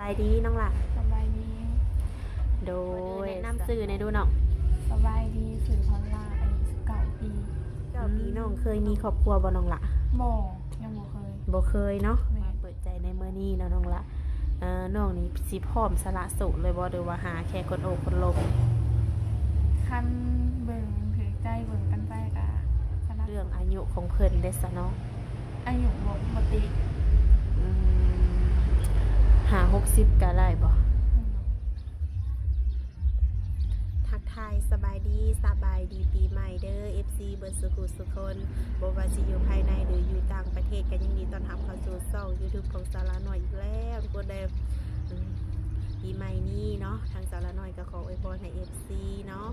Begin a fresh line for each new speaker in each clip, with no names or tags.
บายดีน้องล่ะ
สบายดี
โดยแนะนำสื่อในดูน้อง
สบายดีสื่อพอนลาอายุ19 ปี
9 ปีน้องเคยมีครอบครัวบ่น้องล่ะ
บ่ยังบ่เคย
บ่เคยเนาะ
แม่
มาเปิดใจในมื้อนี้เนาะน้องล่ะน้องนี่สิพร้อมสละโสดเลยบ่หรือว่าหาแค่คนโอบคนลม
คันเบิ่งถือใจเบิ่งกันไปกะ
เรื่องอายุของเพิ่นเด้ซะเนาะ
อายุบ่ติ
อืมหา60ก็ได้บ่ทักทายสบายดีปีใหม่เด้อ FC เบิร์ดสุขุสุคนบ่ว่าสิอยู่ภายในหรืออยู่ต่างประเทศก็ยังดีต้อนรับเข้าสู่ช่อง YouTube ของสาระหน่อยอีกแล้วทุกคนเด้อปีใหม่นี้เนาะทางสาระหน่อยก็ขออวยพรให้ FC เนาะ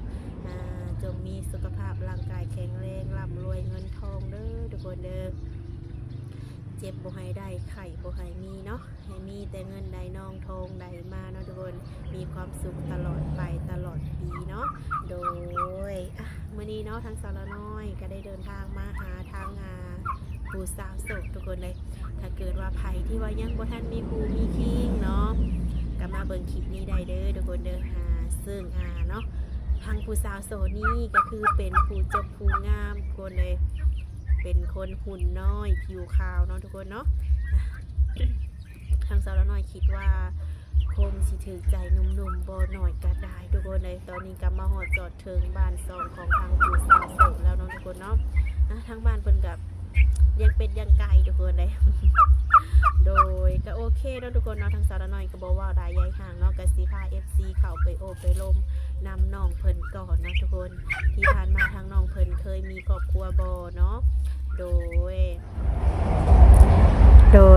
จงมีสุขภาพร่างกายแข็งแรงร่ำรวยเงินทองเด้อทุกคนเด้อเจ็บบ่ให้ได้ไข้บ่ให้มีเนาะให้มีแต่เงินได้น้องทองได้มาเนาะทุกคนมีความสุขตลอดไปตลอดปีเนาะโดยมื้อนี้เนาะทางสาวน้อยก็ได้เดินทางมาหาทางผู้สาวโสดทุกคนเลยถ้าเกิดว่าไผที่ว่ายังบ่ทันมีคู่มีคิงเนาะก็มาเบิ่งคลิปนี้ได้เด้อทุกคนเด้อซึ่งเนาะทางผู้สาวโสดนี่ก็คือเป็นผู้จบผู้งามคนเลยเป็นคนหุ่นน้อยผิวขาวเนาะทุกคนเนาะทางสาวน้อยคิดว่าคงสิถือใจหนุ่มๆบ่หน่อยก็ได้ทุกคนเลยตอนนี้ก็มาฮอดจอดถึงบ้านซองของทางผู้สาวโสดแล้วเนาะทุกคนเนาะทางบ้านเพิ่นกับยังเป็นยังไกลทุกคนเลย โดยก็โอเคเนาะทุกคนเนาะทางสาวน้อยก็บอกว่าได้ย้ายห่างเนาะก็สิพา FC เข้าไปโอบไปลมนำน้องเพิ่นก่อนเนาะทุกคนที่ผ่านมาทางน้องเพิ่นเคยมีครอบครัวบ่เนาะโด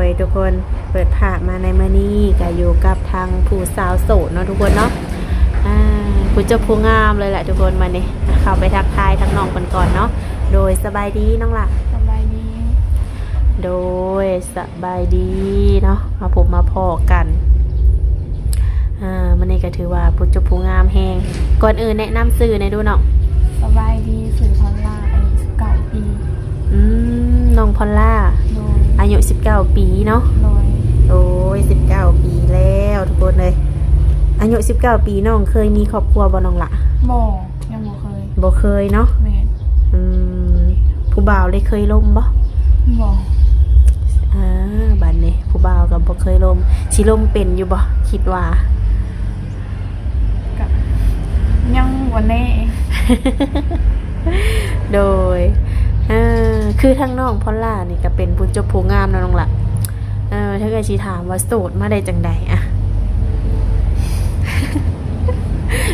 ยทุกคนเปิดภาพมาในมื้อนี้ก็อยู่กับทางผู้สาวโสดเนาะทุกคนเนาะผู้เจ้าผู้งามเลยแหละทุกคนมานี่เข้าไปทักทายทางน้องเพิ่นก่อนเนาะโดยสบายดีน้องล่ะ
สบายดี
โดยสบายดีเนาะมาพบมาพอกันมันนี่ก็ถือว่าผู้เจ้าผู้งามแฮงก่อนอื่นแนะนำสื่อในดูเนาะ
สบายดีสื่อพอนลาอายุ19 ปี
น้องพอลล่าอายุ19 ปีเนาะโอ้ย19 ปีแล้วทุกคนเลยอายุ19 ปีน้องเคยมีครอบครัวบ่น้องล่ะ
บ่ยัง
บ่เคยเนาะ
แม่
ผู้บ่าวเลยเคยล้มบ่บัดนี้ผู้บ่าวก็บ่เคยล้มสิล้มเป็นอยู่บ่คิดว่า
ก็ยังบ่แน่
โดยคือทั้งน้องพอลล่านี่ก็เป็นผู้จบผู้งามนะน้องล่ะถ้าเกิดสิถามว่าโสดมาได้จังใดอะ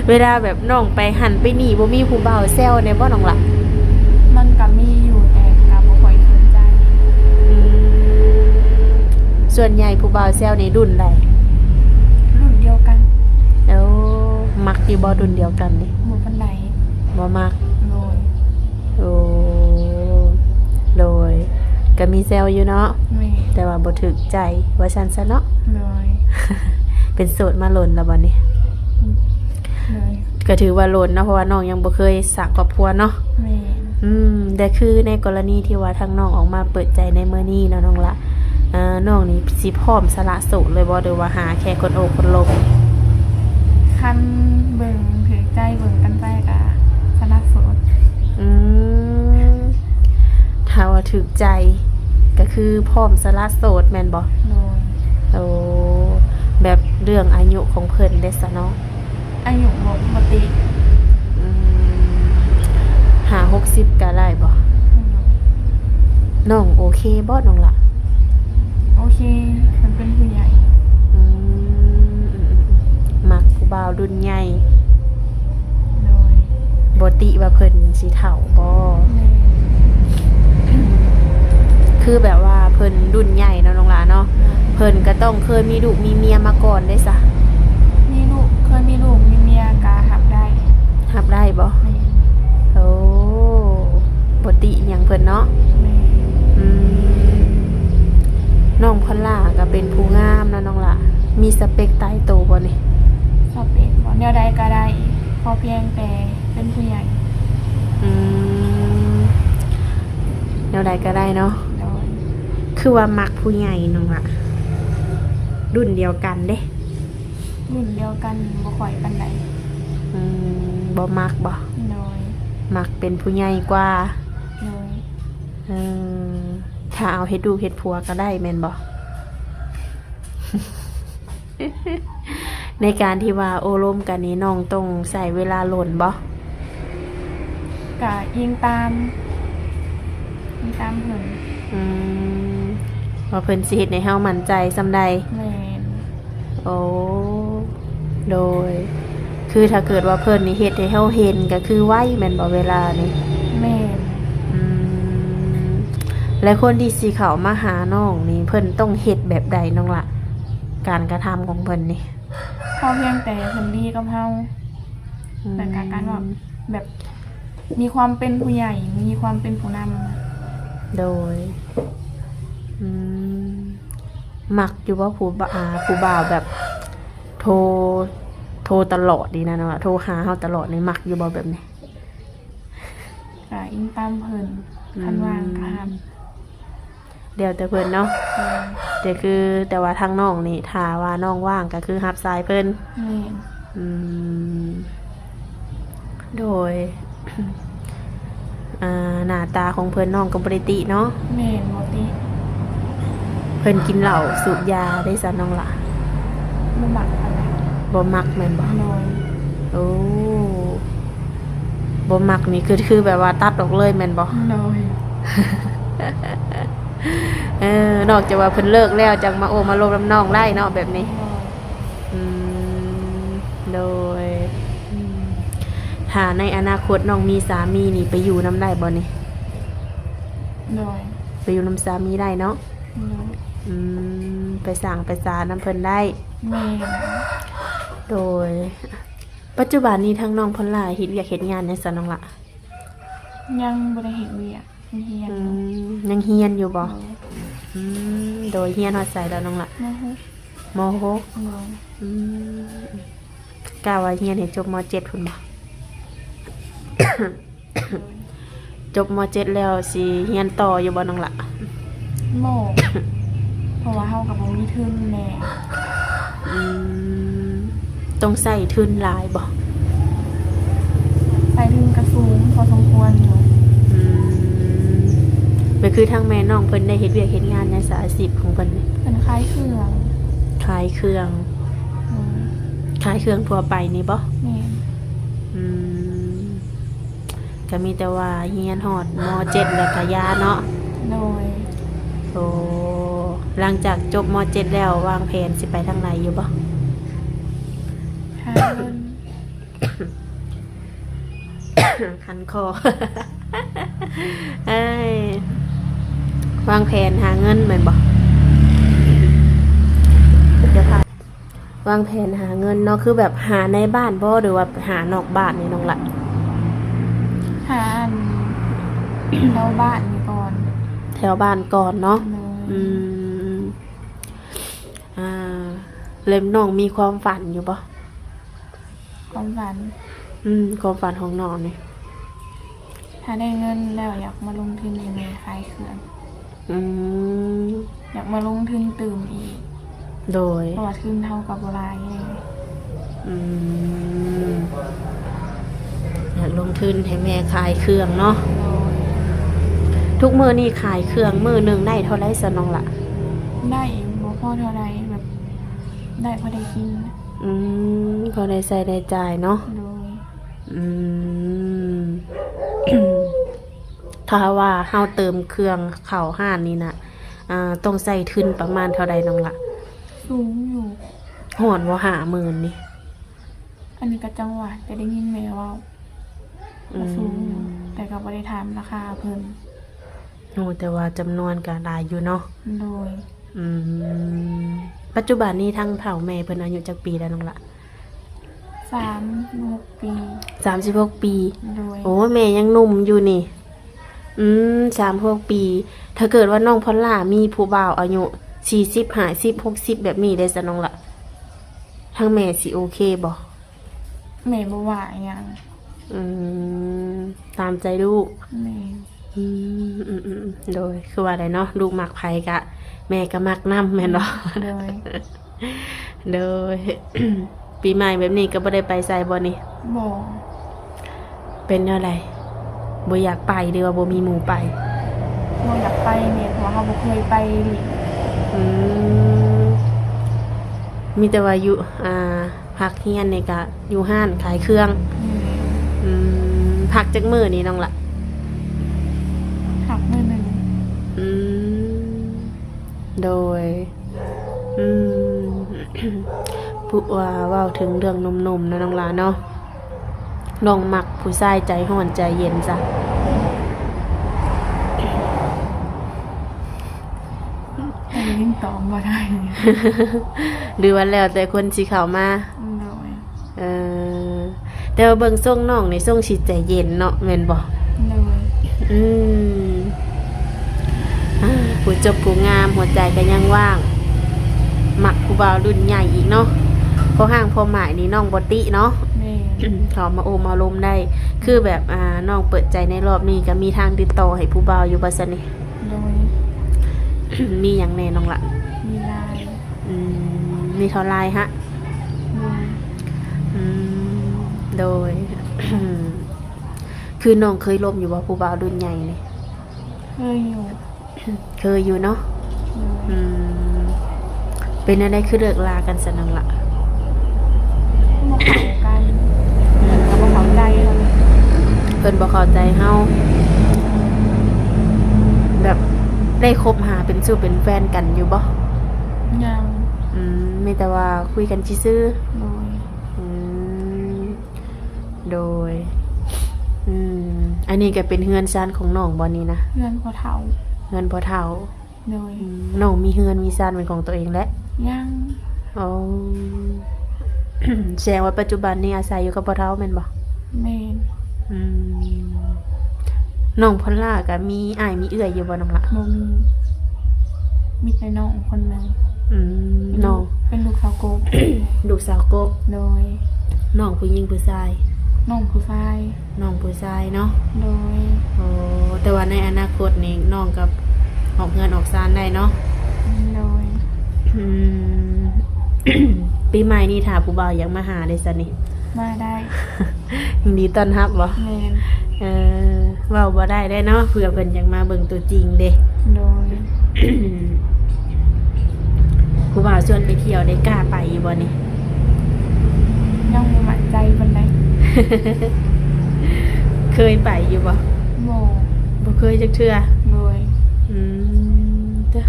เวลาแบบน้องไปหันไปหนีบ่มีผู้บ่าวแซวในบ่น้องล่ะ
มันก็มีอยู่แต่ก็บ่ค่อยสนใจ
ส่วนใหญ่ผู้บ่าวแซวในรุ่นใด
รุ่นเดียวกัน
แล้วมักอยู่บ่รุ่นเดียวกันนี่
บ่ปานใด
บ่มัก
โ
ดยก็มีแซวอยู่เนาะแต่ว่าบ่ถึกใจว่าฉันซะเนาะเป็นโสดมาหล่นแล้วบัดนี้ก็ถือว่าหล่นเนาะเพราะว่าน้องยังบ่เคยสร้างครอบครัวเนาะแต่คือในกรณีที่ว่าทางน้องออกมาเปิดใจในมื้อนี้เนาะน้องละน้องนี่สิพร้อมสละโสดเลยบ่หรือว่าหาแค่คนโอบคนลม
คันเบิ่งถือใจเบิ่งกันไปกะสละโสด
ถ้าว่าถึกใจก็คือพร้อมสละโสดแม่นบ่แบบเรื่องอายุของเพิ่นได้ซะเนาะ
อายุบ่ติ
หา60ก็ได้บ่น้องโอเคบ่น้องล่ะ
โอเคมันเป็นผู้ใหญ่
มักผู้บ่าวรุ่นใหญ่บ่ติว่าเพิ่นสิเฒ่าบ่คือแบบว่าเพิ่นรุ่นใหญ่เนาะน้องหลาเนาะเพิ่นก็ต้องเคยมีลูกมีเมียมาก่อนได้ซะ
เคยมีลูกมีเมียก็รับได้
บ่โอ้บ่ติหยังเพิ่นเนาะน้องพอลล่าก็เป็นผู้งามนะน้องล่ะมีสเปคตายตัวบ่นี่
สเปคบ่แนวใดก็ได้พอเพียงแต่เป็นผู้ใหญ่
แนวใดก็ได้เนาะคือว่ามักผู้ใหญ่น้องล่ะรุ่นเดียวกันเด้
รุ่นเดียวกันบ่ค่อยปานใด
บ่มักบ่
โดย
มักเป็นผู้ใหญ่กว่า
โดย
เออถ้าเอาเฮ็ดดูกเฮ็ดผัวก็ได้แม่นบ่ ในการที่ว่าโอลมกันนี้น้องต้องใส่เวลาหล่นบ่
ก็ยิงตามเพิ่น
อืมว่าเพิ่นสิเฮ็ดให้เฮามั่นใจซำใด
แม่น
โอ้โดย คือถ้าเกิดว่าเพิ่นนี่เฮ็ดให้เฮาเห็นก็คือไวแม่นบ่เวลานี่
แม่น
อืมและคนที่สิเข้ามาหาน้องนี่เพิ่นต้องเฮ็ดแบบใดน้องล่ะ การกระทำของเพิ่นนี่
พอเพียงแต่เพิ่นดีกับเฮาแต่การว่าแบบมีความเป็นผู้ใหญ่มีความเป็นผู้นำ
โดยอืมมักอยู่ว่าผู้บ่าวแบบโทรตลอดดีนะเนาะโทรหาเฮาตลอดนี่มักอยู่บ่แบบนี้
ก็ยิงตามเพิ่นคันว่างก็ทำ
เดี๋ยวแต่เพิ่นเนาะแต่ว่าทางน้องนี่ถ้าว่าน้องว่างก็คือรับสายเพิ่น
แม่น
อืมโดย หน้าตาของเพิ่นน้องก็บ่ได้ติเนาะ
แม่นบ่ติ
เพิ่นกินเหล้าสูบยาได้ซะน้องล่ะ
บ่มักปานใด
บ่มักแม่นบ่
โดย
โอ้บ่มักนี่คือแบบว่าตัดออกเลยแม่นบ่
โดย
นอกจากว่าเพิ่นเลิกแล้วจังมาโอ้มาลมน้ำน้องได้เนาะแบบนี้ อืมโดยถ้าในอนาคตน้องมีสามีนี่ไปอยู่น้ำได้บ่นี่
โดย
ไปอยู่น้ำสามีได้เนาะ
โดย
ไปสั่งไปสาน้ำเพิ่นได้
แม่น
โดย ปัจจุบันนี้ทั้งน้องเพิ่นหลายเฮ็ดเวียกเฮ็ดงานในสันน้องละ
ยังบ่ได้เฮ็ดเวียกยังเฮียนอยู่
ยังเฮียนอยู่บ่
โดย
โดยเฮียนฮอดใส่แล้วน้องละ
โมโห
ม .6
โดย
กล้าว่าเฮียนให้จบม .7 พุ่นบ่ จบม .7 แล้วสิเฮียนต่ออยู่บ่น้องละ
โมเพราะว่าเฮากับบ่มีทุนแน่
ต้องใส่ทุนหลายบ่
ใส่ทุนกระสูงพอสมควรอยู่
ก็คือทางแม่น้องเพิ่นได้เฮ็ดเวียกเฮ็ดงานในสายอาชีพของเพิ่นนี่
เป็นคล้ายเครื่อง
ขายเครื่อง
โดย
ขายเครื่องทั่วไปนี่บ่
แม่น
ก็มีแต่ว่าเฮียนฮอดม .7 แล้วก็ยาเนาะ
โดย
โอ้หลังจากจบม .7 แล้ววางแผนสิไปทางไหนอยู่บ่
หาเงิน
คันคอ เอ้ยวางแผนหาเงินแม่นบ่เดี๋ยวค่ะวางแผนหาเงินเนาะคือแบบหาในบ้านบ่หรือว่าหานอกบ้านนี่น้องละ
หาอัน เราบ้านนี่ก่อน
แถวบ้านก่อนเนาะ
โดย
อืมเล่มน้องมีความฝันอยู่ปะ
ความฝัน
ความฝันของน้องนี่
ถ้าได้เงินแล้วอยากมาลงทุนในแม่ขายเครื่อง
อืม
อยากมาลงทุนตื่มอีก
โดย
เพราะว่าทุนเท่ากับโบราณเลย
อืมอยากลงทุนให้แม่ขายเครื่องเนาะ
โดย
ทุกมื้อนี่ขายเครื่องมื้อหนึงได้เท่าไรซะน้องละ
ได้บ่พอเท่าไรแบบได้พอได้กิน
พอได้ใส่ได้จ่ายเนาะ
โดย
อืม ถ้าว่าเฮาเติมเครื่องเข้าห้านนี่นะต้องใส่ทุนประมาณเท่าใดน้องละ
สูงอยู่
หอนว่า50,000นี่
อันนี้ก็จังหวัดจะได้ยินแม่ว่าก็สูงอยู่แต่ก็บ่ได้ถามราคาเพิ่น
โอ้แต่ว่าจำนวนก็หลายอยู่เนาะ
โดย
ปัจจุบันนี้ทั้งเฒ่าแม่เพิ่นอายุจักปีแล้วน้องละ
36 ปี
36 ปี
โดย
โอ้แม่ยังหนุ่มอยู่นี่36 ปี ถ้าเกิดว่าน้องพอลล่ามีผู้บ่าวอายุ40 50 60แบบนี้ได้ซะน้องละทั้งแม่สิโอเคบ่
แม่บ่ว่าหยัง
ตามใจลูก
แม่
โดยคือว่าอะไรเนาะลูกมักไผกะ แม่ก็มักนำแม่นบ่
โดย
โดย ปีใหม่แบบนี้ก็บ่ได้ไปไสบ่นี่
บ่
เป็นอะไรบ่อยากไปหรือว่าบ่มีหมู่ไป
บ่อยากไปเนี่ยเพราะว่าเขาบ่เคยไปหลิ
อืมมีแต่ว่าอยู่พักเฮียนนี่ก็อยู่ห้านขายเครื่อง อืมพักจักมื้อนี่น้องละ
หักมือหนึ่ง
อืมโดย อืม ผู้ว่าเว้าถึงเรื่องหนุ่มๆนะน้องหลานเนาะน้องมักผู้ชายใจร้อนใจเย็นจ้ะ
อันนี้ยิ่งตอบบ่ได้
หรือว่าแล้วแต่คนสิเข้ามา
โดย
เออแต่ว่าเบิ่งทรงน้องในทรงสิใจเย็นเนาะแม่นบ่
โดย
อืมผู้จบผู้งามหัวใจก็ยังว่าง มักผู้บ่าวรุ่นใหญ่อีกเนาะพอห่างพอหมายนี่น้องบ่ติเนาะ
แม่
เขามาโอมาลมได้ คือแบบน้องเปิดใจในรอบนี้ก็มีทางติดต่อให้ผู้บ่าวอยู่บ่ซั่นนี่
โดย
มีหยังแน่น้องละ
มีลาย
มีเท่าไรฮะ
โดย
อืมโดย คือน้องเคยลมอยู่บ่ผู้บ่าวรุ่นใหญ่นี่
เคยอยู่
เคยอยู่เนาะ
โดย
อืมเป็นอะไรคือเลิกลากันซะน้องละ
มาเข้ากันแล้วก็เข้าใจกัน
เพิ่นบ่เข้าใจเฮาแบบได้คบหาเป็นสู้เป็นแฟนกันอยู่บ่
ยัง
มีแต่ว่าคุยกันซื่อ
โดย
ๆโดย อันนี้ก็เป็นเฮือนซานของน้องบ่นี่นะ
เพื่อนพอเฒ่า
เฮือนพ่อเฒ่า
โดย
น้องมีเฮือนมีซานเป็นของตัวเองแล้ว
ยัง
อ๋อ แสดงว่าปัจจุบันนี้อาศัยอยู่กับพ่อเฒ่าแม่นบ่
แม่น
อืมน้องพอลล่าก็มีอ้ายมีเอื้อยอยู่บ่น้องล่ะ
บ่มีแต่น้องคนหนึง
น้อง
เป็นลูกสาวโกบ
ลูกสาวกบ
โดย
น้องผู้หญิงผู้ชาย
น้องผู้ชาย
น้องผู้ชายเนาะ
โดย
โอ้แต่ว่าในอนาคตนี่น้องกับออกเงินออกซานได้เนาะ
โดย
อืม ปีใหม่นี่ถ้าผู้บ่าวอยากมาหาได้ซะนี่
มาได้
ยินดีต้อนรับบ่
แม่น
เว้าบ่ได้ได้เนาะเผื่อเพิ่นอยากมาเบิ่งตัวจริงเด้
โดย
ผู้บ่าวชวนไปเที่ยวได้กล้าไปอยู่บ่นี่
ยังบ่มั่นใจปานใด
เคยไปอยู่บ่
บ่
บ่เคยจักเทื่อ
โดย
จ้ะ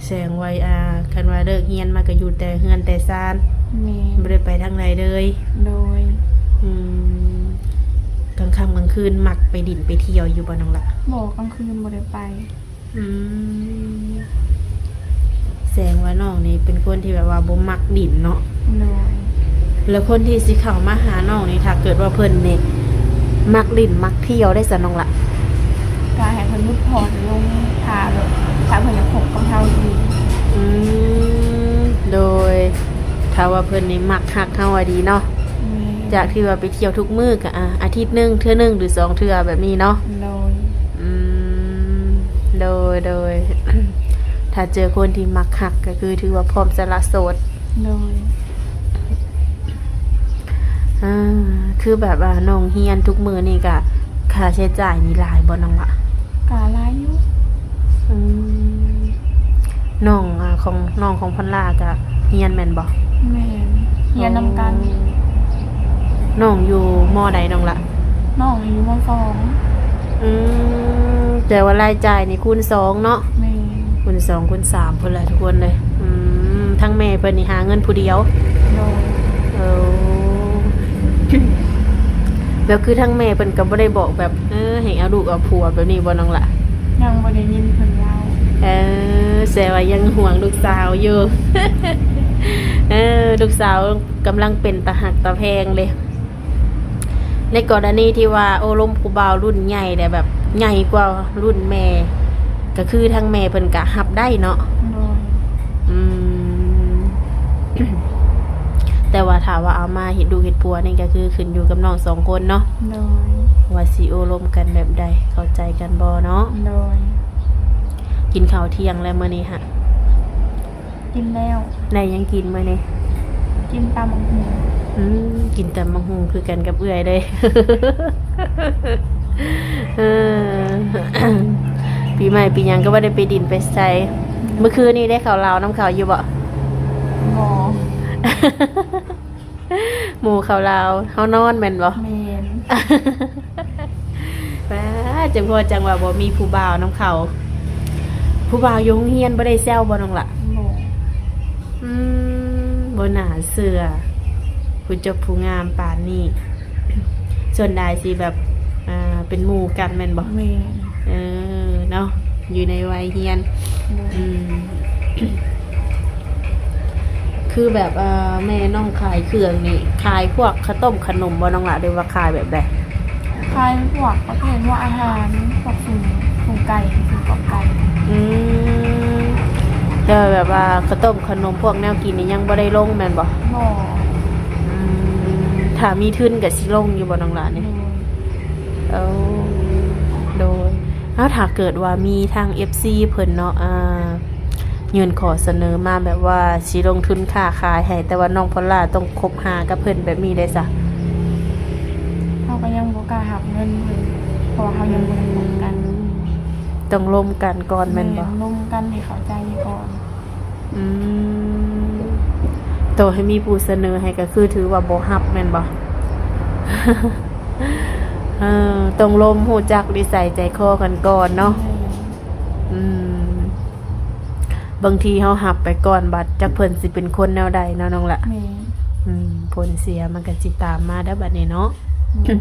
แสงไว้คันว่าเลิกเรียนมาก็อยู่แต่เฮือนแต่ซาน
แม่
บ่ได้ไปทางไหนเลย
โดย
กลางค่ำกลางคืนมักไปดินไปเที่ยวอยู่บ่น้องละ
บ่กลางคืนบ่ได้ไป
แสงว่าน้องนี่เป็นคนที่แบบว่าบ่มักดินเนาะ
โดย
แล้วคนที่สิเข้ามาหาน้องนี่ถ้าเกิดว่าเพิ่นนี่มักดินมักเที่ยวได้ซะน้องละ
ก็ให้เพิ่นมุดพรลงทาแบบถ้าเพิ่นอยากพบกับเฮาดี
โดยถ้าว่าเพิ่นนี่มักฮักเฮาอะดีเนาะ
แม่
จากที่ว่าไปเที่ยวทุกมื้อก็อาทิตย์หนึงเทื่อหนึงหรือ2เทื่อแบบนี้เนาะ
โดย
โดย ถ้าเจอคนที่มักฮักก็คือถือว่าพร้อมสละโสด
โดย
คือแบบว่าน้องเฮียนทุกมื้อนี่ก็ค่าใช้จ่ายนี่หลายบ่น้องละ
กาลายอยู่
น้องของน้องของพันลาก็เฮียนแม่นบ่
แม่นเรียนนำกัน
น้องอยู่ม.ใดน้องละ
น้องอายุมสอง
แต่ว่ารายจ่ายนี่คูณ2เนาะ
แม่
คูณ2คูณ3พุ่นแหละทุกคนเลยทั้งแม่เพิ่นนี่หาเงินผู้เดียว
โดย
แล้วคือทั้งแม่เพิ่นก็บ่ได้บอกแบบให้เอาลูกเอาผัวแบบนี้บ่น้องละ
ยังบ่ได้ยินเพิ่นเล่า
แสดงว่ายังห่วงลูกสาวอยู่ ลูกสาวกำลังเป็นตาหักตาแพงเลย ในกรณีที่ว่าโอ้ลมผู้บ่าวรุ่นใหญ่แต่แบบใหญ่กว่ารุ่นแม่ ก็คือทั้งแม่เพิ่นก็รับได้เนาะ
โดย
แต่ว่าถามว่าเอามาเห็ดดูเห็ดปัวนี่ก็คือขึ้นอยู่กับน้อง2คนเนาะ
โดย
ว่าสิโอลมกันแบบใดเข้าใจกันบ่เนาะ
โดย
กินข้าวเที่ยงแล้วมื้อนี้ฮะ
กินแล้ว
ได้ยังกินมื้อนี้
ก กินตามบักหุ่ง
กินแต่มังหุงคือกันกับเอื้อยเลย เออ ปีใหม่ปีหยังก็ว่าได้ไปดินไปใส่เมื่อคืนนี้ได้ข่าวลาวน้ำข่าวอยู่บ่
บ่
หมู่ข่าวลาวเฮานอนแม่นบ่
แม่น
ว้าจังพอจังว่าบ่มีผู้บ่าวน้ำข่าวผู้บ่าวอยโรงเรียนบ่ได้แซวบ่น้องล่ะ
บ่
บ่น่าเชื่อผู้จบผู้งามปานนี้ ส่วนใดสิแบบเป็นหมู่กันแม่นบ่
แม่น
เนาะอยู่ในวัยเฮียน อืม คือแบบแม่น้องขายเครื่องนี่ขายพวกข้าวต้มขนมบ่น้องละหรือว่าขายแบบใด
ขายพวกประเภทพวกอาหารพวกสุ่มไก่สุ่มกรอบไก่
อืมแต่แบบว่าข้าวต้มขนมพวกแนวกินนี่ยังบ่ได้ลงแม่นบ่
บ่
อืมถ้ามีทุนก็สิลงอยู่บ่น้องละนี่
โดย
เอาโดยถ้าเกิดว่ามีทาง FC เพิ่นเนาะยื่นขอเสนอมาแบบว่าสิลงทุนค้าขายให้แต่ว่าน้องพอลล่าต้องคบหากับเพิ่นแบบนี้ได้ซะ
เขาก็ยังบ่กล้าหับเงินเลยเพราะว่าเขายังบ่ได้ร่วมกัน
ต้องร่วมกันก่อนแม่นบ่
ร่วมกันให้เข้าใจก่อน
อืมโตให้มีผู้เสนอให้ก็คือถือว่าบ่ฮับแม่นบ่ ต้องลมหูจักนิสัยใจคอกันก่อนเนาะ อืม บางทีเฮาหับไปก่อนบัดจักเพิ่นสิเป็นคนแนวใดเนาะน้องละ
แม่
ผลเสียมันก็สิตามมาได้บัดนี้เนาะ
แม่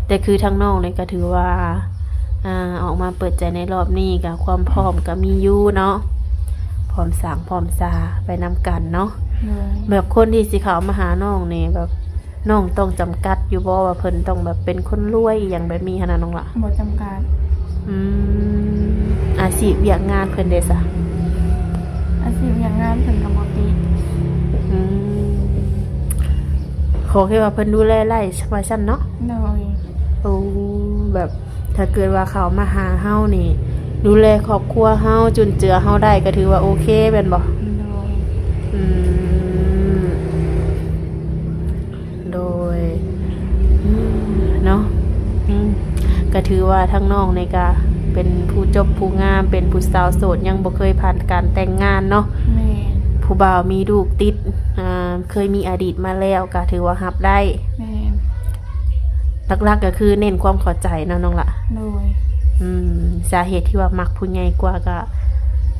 แต่คือทางน้องนี่ก็ถือว่าออกมาเปิดใจในรอบนี้กับความพร้อมก็มีอยู่เนาะพร้อมสร้างพร้อมซาไปนำกันเนาะ
โดย
แบบคนที่สิเขามาหาน้องนี่แบบน้องต้องจำกัดอยู่บ่ว่าเพิ่นต้องแบบเป็นคนรวยอหย่างแบบมีขนาดน้องล่ะ
บ่จำกัด
อาชีพเวียกงานเพิ่นเด้ซะ
อาชีพอย่างงานถึงกับบ่ติด
ขอแค่ว่าเพิ่นดูแลไร่ว่าซั่นเนาะ
โดย
โอ้แบบถ้าเกิดว่าเขามาหาเฮานี่ ดูแลครอบครัวเฮาจุนเจือเฮาได้ก็ถือว่าโอเคแม่นบ่
โดย
อืมโดยเนาะก็ถือว่าทั้งน้องในกาเป็นผู้จบผู้งามเป็นผู้สาวโสดยังบ่เคยผ่านการแต่งงานเนาะ
แม่
ผู้บ่าวมีลูกติดเคยมีอดีตมาแล้วก็ถือว่ารับได้
แม่
หลักๆก็คือเน้นความเข้าใจเนาะน้องละ
โดย
สาเหตุที่ว่ามักผู้ใหญ่กว่าก็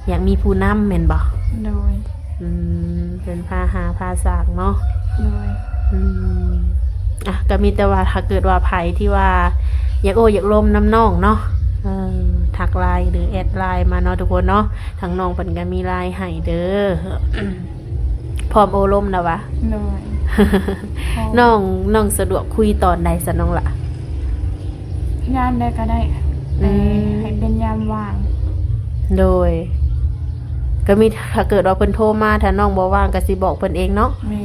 อยากมีผู้นำแม่นบ่
โดย
เป็นพาหาพาสากเนาะ
โดย
ก็มีแต่ว่าถ้าเกิดว่าไผที่ว่าอยากโอ้อยากลมน้ำน้องเนาะทักไลน์หรือแอดไลน์มาเนาะทุกคนเนาะทางน้องเพิ่นก็มีไลน์ให้เด้อ พร้อมโอลมนะวะ
โดย
น้องสะดวกคุยตอนใดซะน้องล่ะ
ยามใดก็ได้แต่ให้เป็นยามว่าง
โดย ก็มีถ้าเกิดว่าเพิ่นโทรมาถ้าน้องบ่ว่างก็สิบอกเพิ่นเองเนาะ
แม่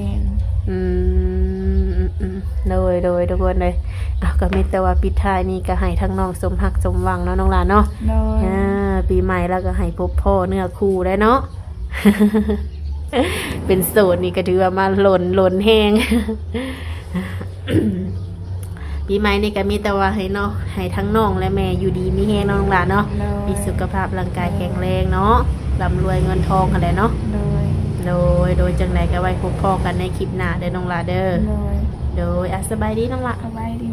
โดยทุกคนเลยก็มีแต่ว่าปิดท้ายนี้ก็ให้ทั้งน้องสมหักสมหวังเนาะน้องหลานเนาะ
โดย
ปีใหม่แล้วก็ให้พบพ่อเนื้อคู่ได้เนาะ เป็นโสดนี่ก็ถือว่ามาหล่นแห้ง ปีใหม่นี่ก็มีแต่ว่าให้เนาะให้ทั้งน้องและแม่อยู่ดีมีแห้งเนาะน้องหลานเนาะ
โดย
มีสุขภาพร่างกายแข็งแรงเนาะร่ำรวยเงินทองอะไรเนาะ
โดย
โดยจังไรก็ไว้พบพ่อกันในคลิปหน้าเด้อน้องหลานเด้อ
โดย
โดยสบายดีน้องหลาน
สบายดี